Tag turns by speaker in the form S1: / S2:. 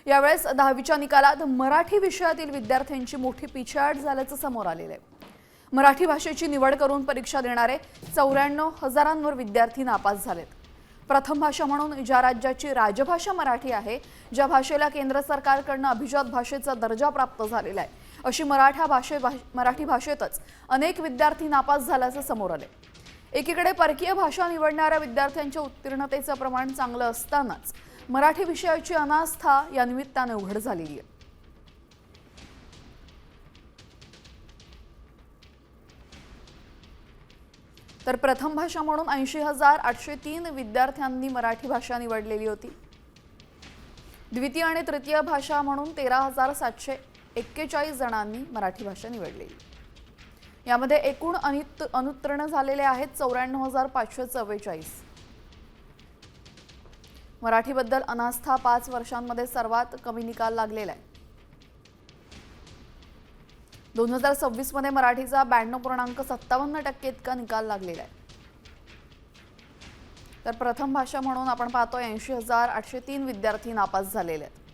S1: यावेळेस 10वीच्या निकालात मराठी विषयातील विद्यार्थ्यांची मोठी पिछेहाट झाल्याचं समोर आलेलं आहे। मराठी भाषेची निवड करून परीक्षा देणारे 94,000 विद्यार्थी नापास झालेत। प्रथम भाषा म्हणून ज्या राज्याची राजभाषा मराठी आहे, ज्या भाषेला केंद्र सरकारकडून अभिजात भाषेचा दर्जा प्राप्त झालेला आहे, अशी मराठी भाषेतच अनेक विद्यार्थी नापास झाल्याचं समोर आले। एकीकडे परकीय भाषा निवडणाऱ्या विद्यार्थ्यांच्या उत्तीर्णतेचं प्रमाण चांगलं असतानाच मराठी विषयाची अनास्था या निमित्ताने उघड झालेली आहे। तर प्रथम भाषा म्हणून 80,803 विद्यार्थ्यांनी मराठी भाषा निवडलेली होती। द्वितीय आणि तृतीय भाषा म्हणून 13,741 जणांनी मराठी भाषा निवडलेली। यामध्ये एकूण अनुत्तीर्ण झालेले आहेत 94,544। मराठीबद्दल अनास्था 5 वर्षांमध्ये सर्वात कमी निकाल लागलेला आहे। 2026 मध्ये मराठीचा 92.57% इतका निकाल लागलेला आहे। तर प्रथम भाषा म्हणून आपण पाहतोय 80,803 विद्यार्थी नापास झालेले आहेत।